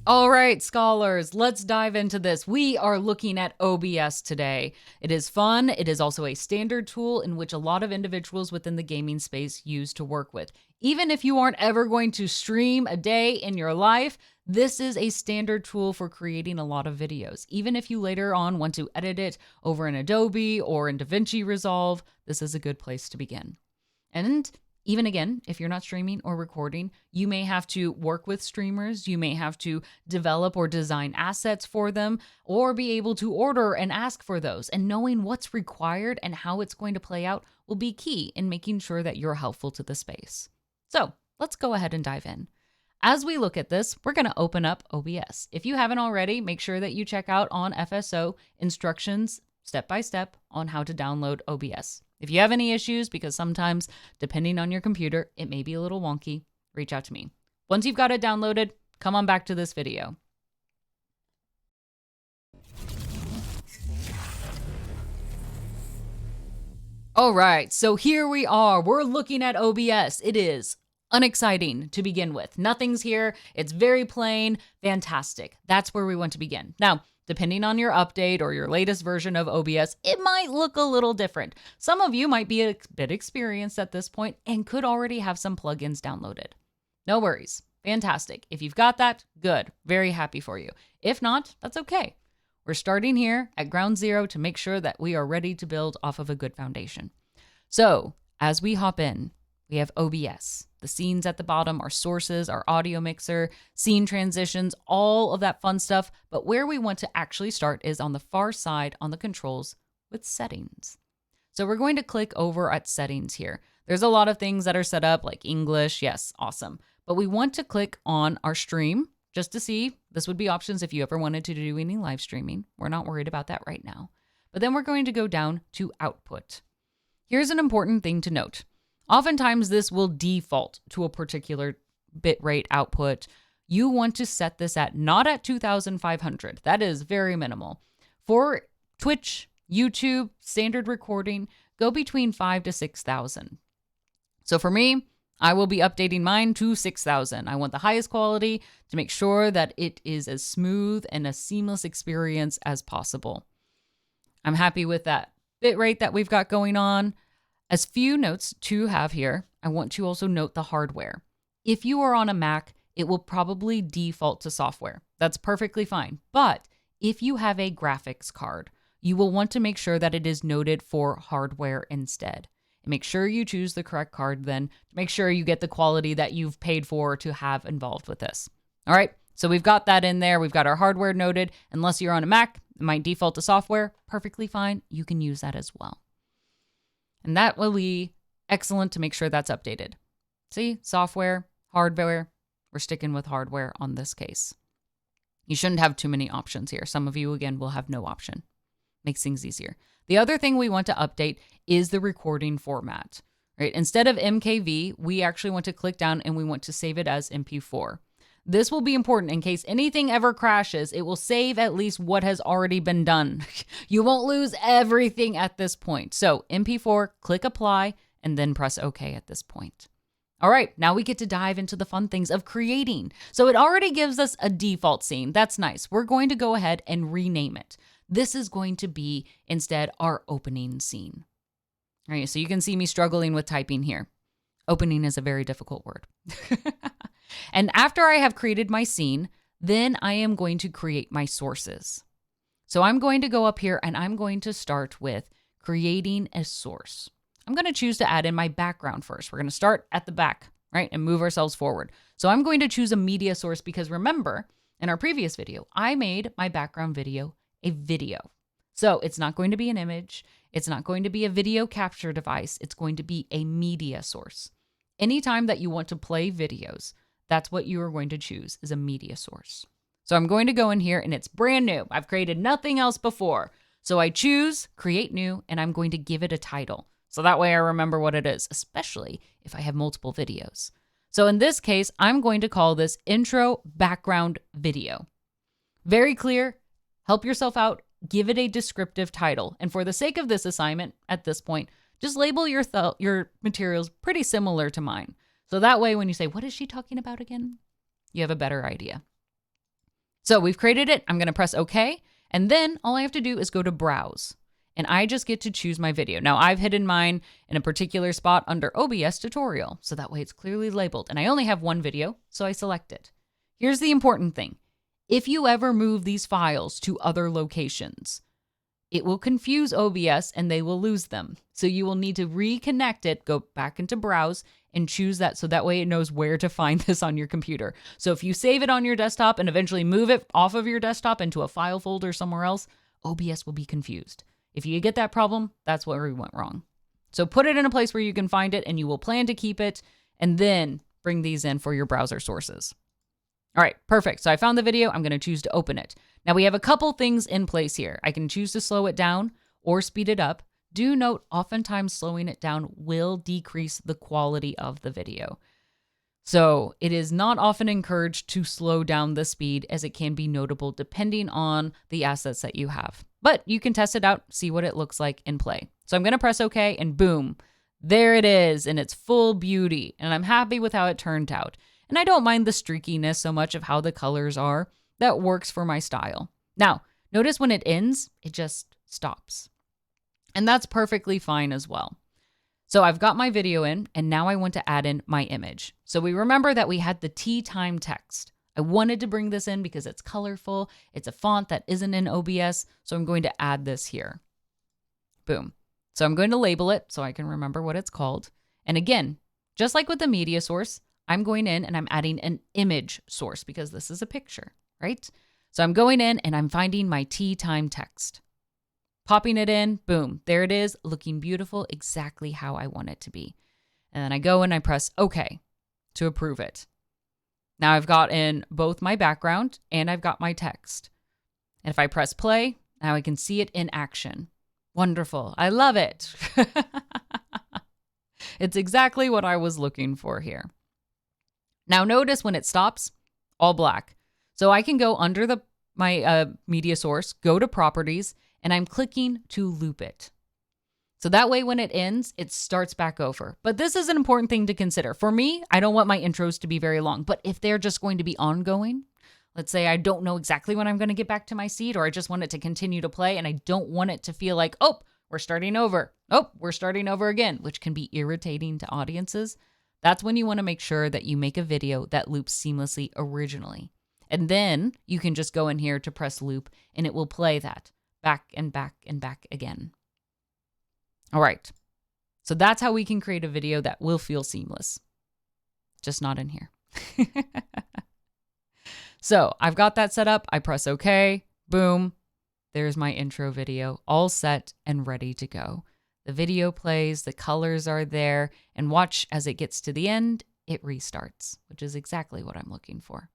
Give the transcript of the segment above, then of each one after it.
All right, scholars, let's dive into this. We are looking at OBS today. It is fun. It is also a standard tool in which a lot of individuals within the gaming space use to work with. Even if you aren't ever going to stream a day in your life, this is a standard tool for creating a lot of videos. Even if you later on want to edit it over in Adobe or in DaVinci Resolve, this is a good place to begin. And even again, if you're not streaming or recording, you may have to work with streamers, you may have to develop or design assets for them, or be able to order and ask for those. And knowing what's required and how it's going to play out will be key in making sure that you're helpful to the space. So let's go ahead and dive in. As we look at this, we're going to open up OBS. If you haven't already, make sure that you check out on FSO instructions step by step on how to download OBS. If you have any issues, because sometimes, depending on your computer, it may be a little wonky, reach out to me. Once you've got it downloaded, come on back to this video. All right, so here we are. We're looking at OBS. It is unexciting to begin with. Nothing's here. It's very plain. Fantastic. That's where we want to begin. Now, depending on your update or your latest version of OBS, it might look a little different. Some of you might be a bit experienced at this point and could already have some plugins downloaded. No worries. Fantastic. If you've got that, good. Very happy for you. If not, that's okay. We're starting here at ground zero to make sure that we are ready to build off of a good foundation. So, as we hop in, we have OBS. The scenes at the bottom, our sources, our audio mixer, scene transitions, all of that fun stuff. But where we want to actually start is on the far side on the controls with settings. So we're going to click over at settings here. There's a lot of things that are set up like English. Yes, awesome. But we want to click on our stream just to see. This would be options if you ever wanted to do any live streaming. We're not worried about that right now. But then we're going to go down to output. Here's an important thing to note. Oftentimes, this will default to a particular bitrate output. You want to set this at not at 2,500. That is very minimal. For Twitch, YouTube, standard recording, go between 5,000 to 6,000. So for me, I will be updating mine to 6,000. I want the highest quality to make sure that it is as smooth and a seamless experience as possible. I'm happy with that bitrate that we've got going on. As few notes to have here, I want to also note the hardware. If you are on a Mac, it will probably default to software. That's perfectly fine. But if you have a graphics card, you will want to make sure that it is noted for hardware instead. And make sure you choose the correct card then to make sure you get the quality that you've paid for to have involved with this. All right, so we've got that in there. We've got our hardware noted. Unless you're on a Mac, it might default to software. Perfectly fine. You can use that as well. And that will be excellent to make sure that's updated. See, software, hardware, we're sticking with hardware on this case. You shouldn't have too many options here. Some of you, again, will have no option. Makes things easier. The other thing we want to update is the recording format, right? Instead of MKV, we actually want to click down and we want to save it as MP4. This will be important in case anything ever crashes. It will save at least what has already been done. You won't lose everything at this point. So MP4, click apply, and then press OK at this point. All right, now we get to dive into the fun things of creating. So it already gives us a default scene. That's nice. We're going to go ahead and rename it. This is going to be instead our opening scene. All right, so you can see me struggling with typing here. Opening is a very difficult word. And after I have created my scene, then I am going to create my sources. So I'm going to go up here and I'm going to start with creating a source. I'm going to choose to add in my background first. We're going to start at the back, right, and move ourselves forward. So I'm going to choose a media source because remember, in our previous video, I made my background video a video. So it's not going to be an image. It's not going to be a video capture device. It's going to be a media source. Anytime that you want to play videos, that's what you are going to choose is a media source. So I'm going to go in here and it's brand new. I've created nothing else before. So I choose create new and I'm going to give it a title. So that way I remember what it is, especially if I have multiple videos. So in this case, I'm going to call this intro background video. Very clear. Help yourself out. Give it a descriptive title. And for the sake of this assignment at this point, just label your materials pretty similar to mine. So that way, when you say, what is she talking about again? You have a better idea. So we've created it. I'm going to press OK. And then all I have to do is go to Browse. And I just get to choose my video. Now, I've hidden mine in a particular spot under OBS tutorial, so that way it's clearly labeled. And I only have one video, so I select it. Here's the important thing. If you ever move these files to other locations, it will confuse OBS and they will lose them. So you will need to reconnect it, go back into Browse, and choose that so that way it knows where to find this on your computer. So if you save it on your desktop and eventually move it off of your desktop into a file folder somewhere else, OBS will be confused. If you get that problem, that's where we went wrong. So put it in a place where you can find it and you will plan to keep it and then bring these in for your browser sources. All right, perfect. So I found the video. I'm going to choose to open it. Now we have a couple things in place here. I can choose to slow it down or speed it up. Do note, oftentimes slowing it down will decrease the quality of the video. So it is not often encouraged to slow down the speed as it can be notable depending on the assets that you have. But you can test it out, see what it looks like in play. So I'm going to press OK and boom, there it is in its full beauty. And I'm happy with how it turned out. And I don't mind the streakiness so much of how the colors are. That works for my style. Now, notice when it ends, it just stops. And that's perfectly fine as well. So I've got my video in, and now I want to add in my image. So we remember that we had the tea time text. I wanted to bring this in because it's colorful. It's a font that isn't in OBS, so I'm going to add this here. Boom. So I'm going to label it so I can remember what it's called. And again, just like with the media source, I'm going in and I'm adding an image source because this is a picture, right? So I'm going in and I'm finding my tea time text. Popping it in, boom, there it is, looking beautiful, exactly how I want it to be. And then I go and I press OK to approve it. Now I've got in both my background and I've got my text. And if I press play, now I can see it in action. Wonderful. I love it. It's exactly what I was looking for here. Now notice when it stops, all black. So I can go under my media source, go to properties, and I'm clicking to loop it. So that way when it ends, it starts back over. But this is an important thing to consider. For me, I don't want my intros to be very long, but if they're just going to be ongoing, let's say I don't know exactly when I'm going to get back to my seat, or I just want it to continue to play and I don't want it to feel like, oh, we're starting over. Oh, we're starting over again, which can be irritating to audiences. That's when you want to make sure that you make a video that loops seamlessly originally. And then you can just go in here to press loop and it will play that back and back and back again. All right. So that's how we can create a video that will feel seamless. Just not in here. So I've got that set up. I press OK. Boom. There's my intro video all set and ready to go. The video plays, the colors are there, and watch as it gets to the end, it restarts, which is exactly what I'm looking for.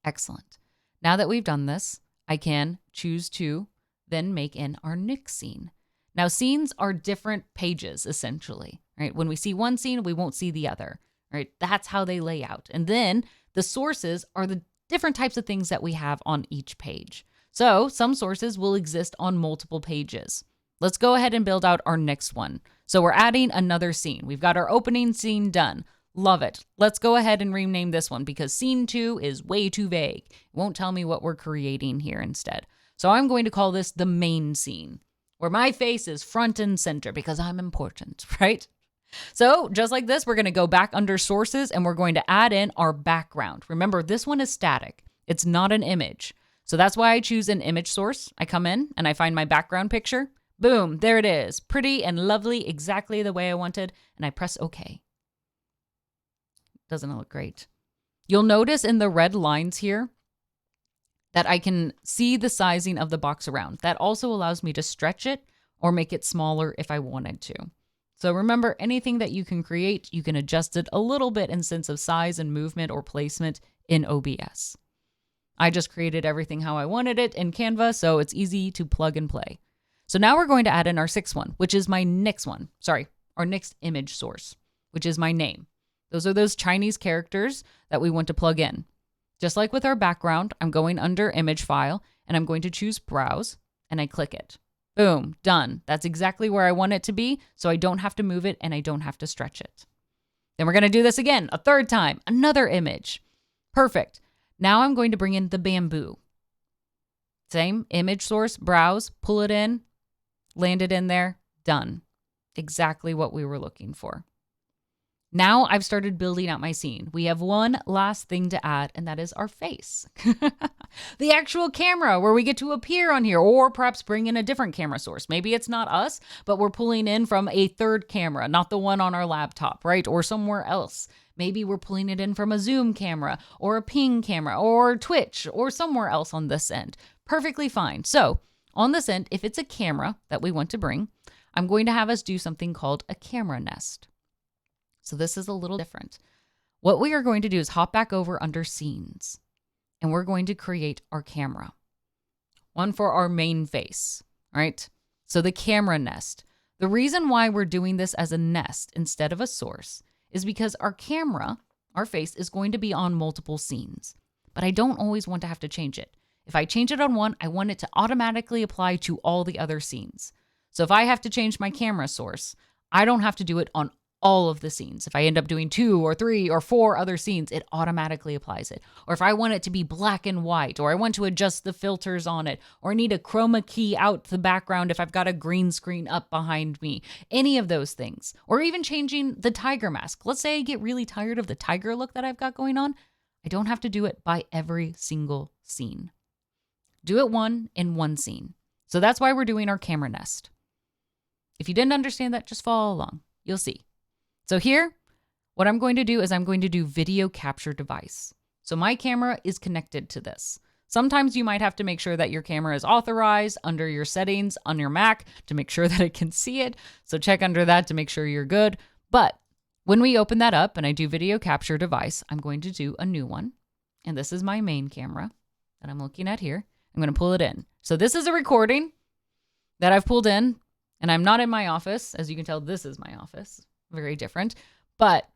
Excellent. Now that we've done this, I can choose to then make in our next scene. Now, scenes are different pages, essentially, right? When we see one scene, we won't see the other, right? That's how they lay out. And then the sources are the different types of things that we have on each page. So some sources will exist on multiple pages. Let's go ahead and build out our next one. So we're adding another scene. We've got our opening scene done. Love it. Let's go ahead and rename this one because scene 2 is way too vague. It won't tell me what we're creating here instead. So I'm going to call this the main scene, where my face is front and center because I'm important, right? So just like this, we're going to go back under sources and we're going to add in our background. Remember, this one is static. It's not an image. So that's why I choose an image source. I come in and I find my background picture. Boom, there it is. Pretty and lovely, exactly the way I wanted. And I press OK. Doesn't it look great? You'll notice in the red lines here that I can see the sizing of the box around. That also allows me to stretch it or make it smaller if I wanted to. So remember, anything that you can create, you can adjust it a little bit in sense of size and movement or placement in OBS. I just created everything how I wanted it in Canva, so it's easy to plug and play. So now we're going to add in our sixth one, which is my next one. Sorry, our next image source, which is my name. Those are those Chinese characters that we want to plug in. Just like with our background, I'm going under image file and I'm going to choose browse and I click it. Boom, done. That's exactly where I want it to be, so I don't have to move it and I don't have to stretch it. Then we're going to do this again, a third time, another image. Perfect. Now I'm going to bring in the bamboo. Same image source, browse, pull it in, land it in there, done. Exactly what we were looking for. Now I've started building out my scene. We have one last thing to add, and that is our face. The actual camera where we get to appear on here, or perhaps bring in a different camera source. Maybe it's not us, but we're pulling in from a third camera, not the one on our laptop, right? Or somewhere else. Maybe we're pulling it in from a Zoom camera or a Ping camera or Twitch or somewhere else on this end. Perfectly fine. So on this end, if it's a camera that we want to bring, I'm going to have us do something called a camera nest. So this is a little different. What we are going to do is hop back over under scenes, and we're going to create our camera. One for our main face, right? So the camera nest. The reason why we're doing this as a nest instead of a source is because our camera, our face, is going to be on multiple scenes, but I don't always want to have to change it. If I change it on one, I want it to automatically apply to all the other scenes. So if I have to change my camera source, I don't have to do it on all of the scenes. If I end up doing 2 or 3 or 4 other scenes, it automatically applies it. Or if I want it to be black and white, or I want to adjust the filters on it, or need a chroma key out the background if I've got a green screen up behind me, any of those things. Or even changing the tiger mask. Let's say I get really tired of the tiger look that I've got going on. I don't have to do it by every single scene. Do it one in one scene. So that's why we're doing our camera nest. If you didn't understand that, just follow along. You'll see. So here, what I'm going to do is I'm going to do video capture device. So my camera is connected to this. Sometimes you might have to make sure that your camera is authorized under your settings on your Mac to make sure that it can see it. So check under that to make sure you're good. But when we open that up and I do video capture device, I'm going to do a new one. And this is my main camera that I'm looking at here. I'm going to pull it in. So this is a recording that I've pulled in, and I'm not in my office. As you can tell, this is my office. Very different, but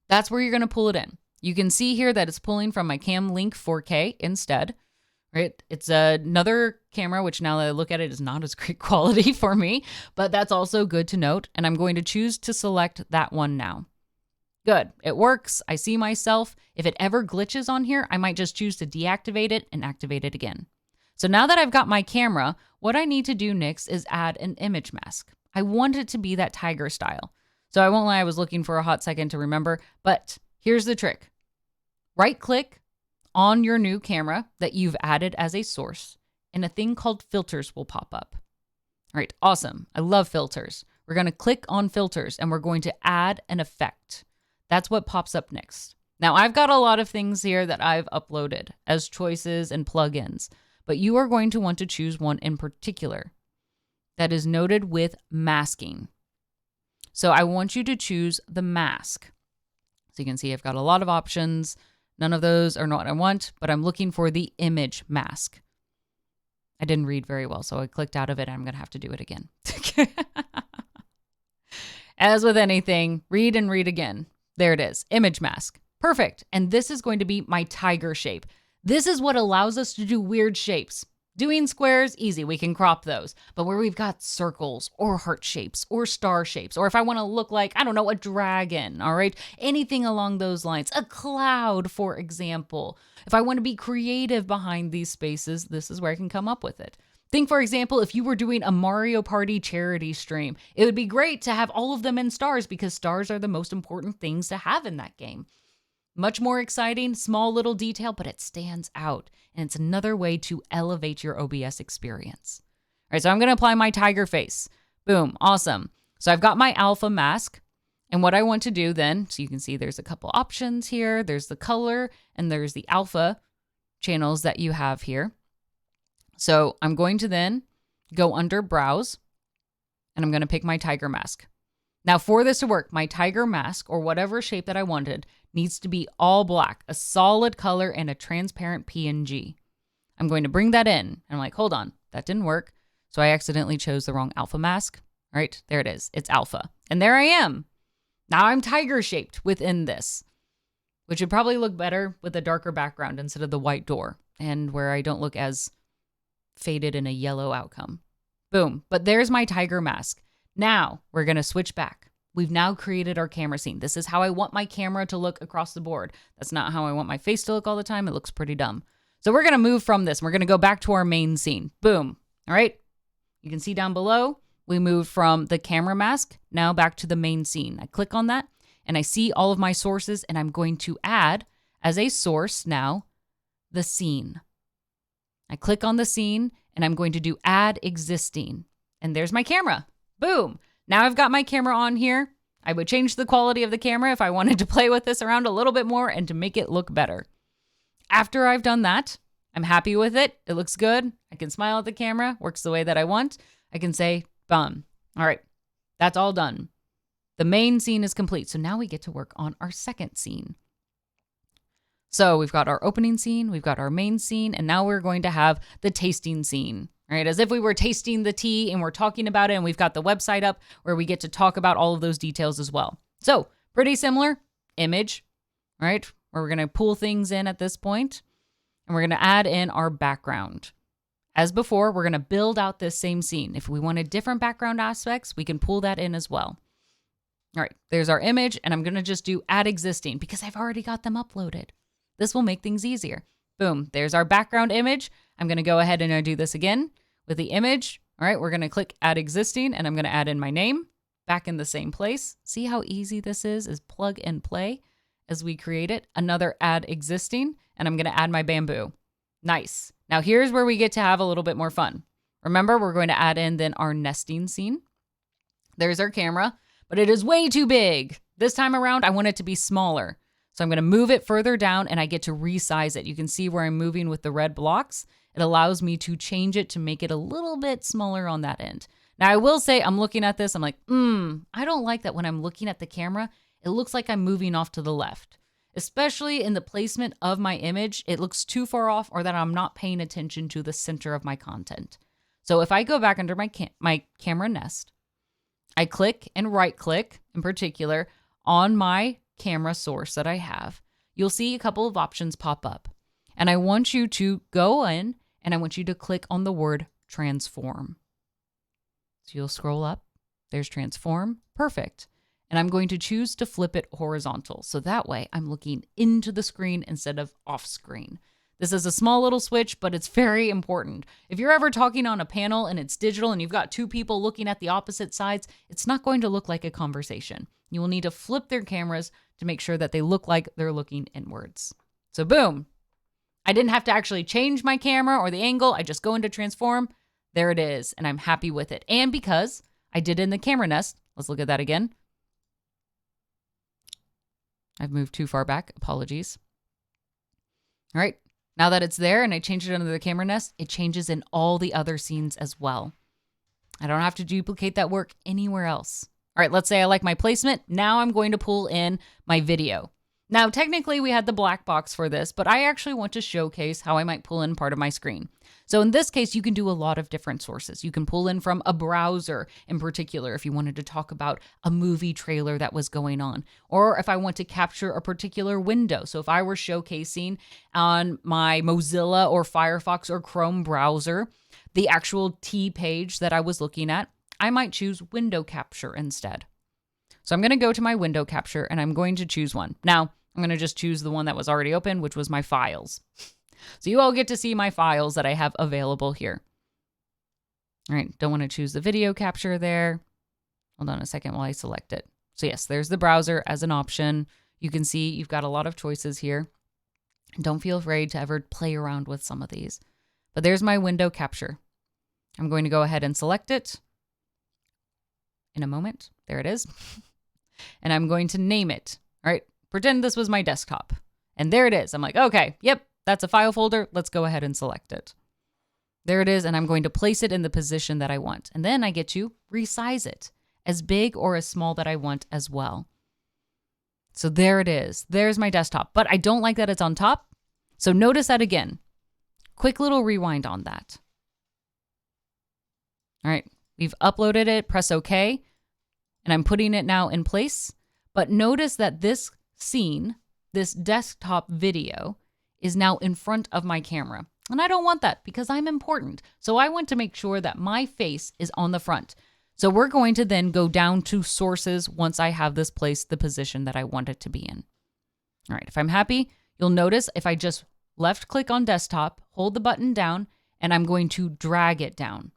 that's where you're going to pull it in. You can see here that it's pulling from my Cam Link 4K instead, right? It's another camera, which now that I look at it is not as great quality for me, but that's also good to note. And I'm going to choose to select that one now. Good. It works. I see myself. If it ever glitches on here, I might just choose to deactivate it and activate it again. So now that I've got my camera, what I need to do next is add an image mask. I want it to be that tiger style. So I won't lie, I was looking for a hot second to remember, but here's the trick. Right click on your new camera that you've added as a source, and a thing called filters will pop up. All right, awesome. I love filters. We're going to click on filters and we're going to add an effect. That's what pops up next. Now I've got a lot of things here that I've uploaded as choices and plugins, but you are going to want to choose one in particular that is noted with masking. So I want you to choose the mask. So you can see I've got a lot of options. None of those are not what I want, but I'm looking for the image mask. I didn't read very well, so I clicked out of it and I'm going to have to do it again. As with anything, read and read again. There it is, image mask. Perfect. And this is going to be my tiger shape. This is what allows us to do weird shapes. Doing squares, easy, we can crop those. But where we've got circles or heart shapes or star shapes, or if I want to look like, I don't know, a dragon, all right? Anything along those lines, a cloud, for example. If I want to be creative behind these spaces, this is where I can come up with it. Think, for example, if you were doing a Mario Party charity stream, it would be great to have all of them in stars because stars are the most important things to have in that game. Much more exciting, small little detail, but it stands out. And it's another way to elevate your OBS experience. All right, so I'm going to apply my tiger face. Boom, awesome. So I've got my alpha mask. And what I want to do then, so you can see there's a couple options here. There's the color and there's the alpha channels that you have here. So I'm going to then go under browse and I'm going to pick my tiger mask. Now for this to work, my tiger mask or whatever shape that I wanted needs to be all black, a solid color and a transparent PNG. I'm going to bring that in and I'm like, hold on, that didn't work. So I accidentally chose the wrong alpha mask. All right, there it is. It's alpha. And there I am. Now I'm tiger shaped within this, which would probably look better with a darker background instead of the white door and where I don't look as faded in a yellow outcome. Boom. But there's my tiger mask. Now we're going to switch back. we've now created our camera scene. This is how I want my camera to look across the board. That's not how I want my face to look all the time. It looks pretty dumb. So we're going to move from this. We're going to go back to our main scene. Boom. All right. You can see down below, we moved from the camera mask now back to the main scene. I click on that and I see all of my sources, and I'm going to add as a source now the scene. I click on the scene and I'm going to do add existing. And there's my camera. Boom. Now I've got my camera on here. I would change the quality of the camera if I wanted to play with this around a little bit more and to make it look better. After I've done that, I'm happy with it. It looks good. I can smile at the camera. Works the way that I want. I can say, boom. All right. That's all done. The main scene is complete. So now we get to work on our second scene. So we've got our opening scene, we've got our main scene, and now we're going to have the tasting scene, right? As if we were tasting the tea and we're talking about it, and we've got the website up where we get to talk about all of those details as well. So pretty similar image, right? Where we're going to pull things in at this point, and we're going to add in our background. As before, we're going to build out this same scene. If we wanted different background aspects, we can pull that in as well. All right, there's our image, and I'm going to just do add existing because I've already got them uploaded. This will make things easier. Boom, there's our background image. I'm going to go ahead and do this again with the image. All right, we're going to click add existing, and I'm going to add in my name back in the same place. See how easy this is plug and play as we create it. Another add existing, and I'm going to add my bamboo. Nice. Now here's where we get to have a little bit more fun. Remember, we're going to add in then our nesting scene. There's our camera, but it is way too big. This time around, I want it to be smaller. So I'm going to move it further down and I get to resize it. You can see where I'm moving with the red blocks. It allows me to change it to make it a little bit smaller on that end. Now I will say I'm looking at this. I'm like, I don't like that when I'm looking at the camera, it looks like I'm moving off to the left, especially in the placement of my image. It looks too far off or that I'm not paying attention to the center of my content. So if I go back under my camera nest, I click and right click in particular on my camera source that I have, you'll see a couple of options pop up. And I want you to go in and I want you to click on the word transform. So you'll scroll up. There's transform. Perfect. And I'm going to choose to flip it horizontal. So that way I'm looking into the screen instead of off screen. This is a small little switch, but it's very important. If you're ever talking on a panel and it's digital and you've got two people looking at the opposite sides, it's not going to look like a conversation. You will need to flip their cameras to make sure that they look like they're looking inwards. So boom, I didn't have to actually change my camera or the angle. I just go into transform. There it is. And I'm happy with it. And because I did in the camera nest, let's look at that again. I've moved too far back. Apologies. All right. Now that it's there and I changed it under the camera nest, it changes in all the other scenes as well. I don't have to duplicate that work anywhere else. All right, let's say I like my placement. Now I'm going to pull in my video. Now, technically we had the black box for this, but I actually want to showcase how I might pull in part of my screen. So in this case, you can do a lot of different sources. You can pull in from a browser in particular if you wanted to talk about a movie trailer that was going on, or if I want to capture a particular window. So if I were showcasing on my Mozilla or Firefox or Chrome browser, the actual T page that I was looking at, I might choose window capture instead. So I'm going to go to my window capture and I'm going to choose one. Now, I'm going to just choose the one that was already open, which was my files. So you all get to see my files that I have available here. All right, don't want to choose the video capture there. Hold on a second while I select it. So yes, there's the browser as an option. You can see you've got a lot of choices here. Don't feel afraid to ever play around with some of these. But there's my window capture. I'm going to go ahead and select it in a moment. There it is. And I'm going to name it. All right, pretend this was my desktop. And there it is. I'm like, okay, yep, that's a file folder. Let's go ahead and select it. There it is. And I'm going to place it in the position that I want. And then I get to resize it as big or as small that I want as well. So there it is. There's my desktop. But I don't like that it's on top. So notice that again. Quick little rewind on that. All right, we've uploaded it. Press OK. And I'm putting it now in place. But notice that this scene, this desktop video, is now in front of my camera. And I don't want that because I'm important. So I want to make sure that my face is on the front. So we're going to then go down to sources once I have this placed the position that I want it to be in. All right, if I'm happy, you'll notice if I just left click on desktop, hold the button down, and I'm going to drag it down.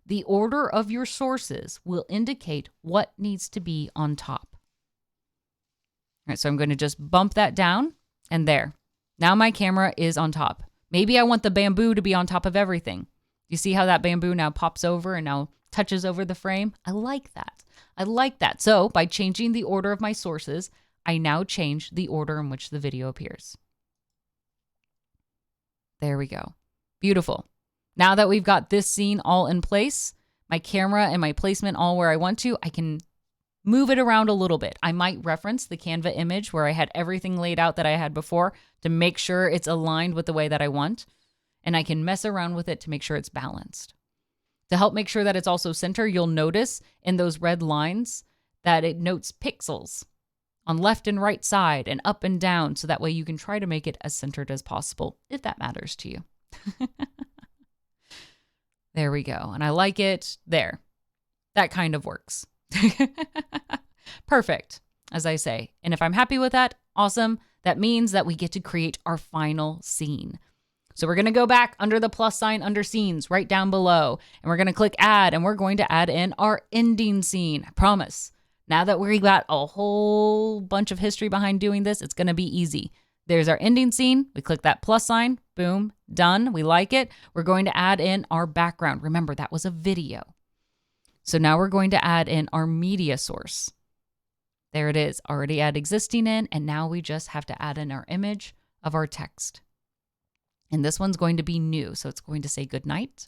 The order of your sources will indicate what needs to be on top. All right, so I'm going to just bump that down, and there. Now my camera is on top. Maybe I want the bamboo to be on top of everything. You see how that bamboo now pops over and now touches over the frame? I like that. I like that. So by changing the order of my sources, I now change the order in which the video appears. There we go. Beautiful. Now that we've got this scene all in place, my camera and my placement all where I want to, I can move it around a little bit. I might reference the Canva image where I had everything laid out that I had before to make sure it's aligned with the way that I want. And I can mess around with it to make sure it's balanced. To help make sure that it's also center, you'll notice in those red lines that it notes pixels on left and right side and up and down. So that way you can try to make it as centered as possible, if that matters to you. There we go. And I like it there. That kind of works. Perfect, as I say. And if I'm happy with that, awesome. That means that we get to create our final scene. So we're going to go back under the plus sign under scenes right down below, and we're going to click add, and we're going to add in our ending scene. I promise. Now that we got a whole bunch of history behind doing this, it's going to be easy. There's our ending scene. We click that plus sign. Boom. Done. We like it. We're going to add in our background. Remember, that was a video. So now we're going to add in our media source. There it is. Already add existing in, and now we just have to add in our image of our text. And this one's going to be new. So it's going to say good night.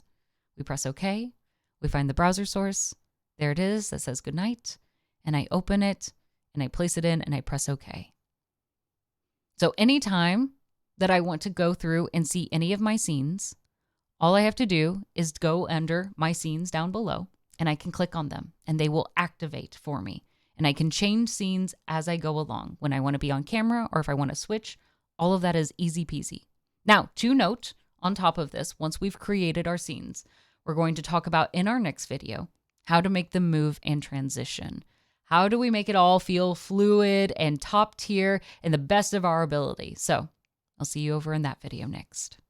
We press OK. We find the browser source. There it is. That says good night. And I open it and I place it in and I press OK. So anytime that I want to go through and see any of my scenes, all I have to do is go under my scenes down below and I can click on them and they will activate for me. And I can change scenes as I go along. When I want to be on camera or if I want to switch, all of that is easy peasy. Now, to note, on top of this, once we've created our scenes, we're going to talk about in our next video, how to make them move and transition. How do we make it all feel fluid and top tier and the best of our ability? So I'll see you over in that video next.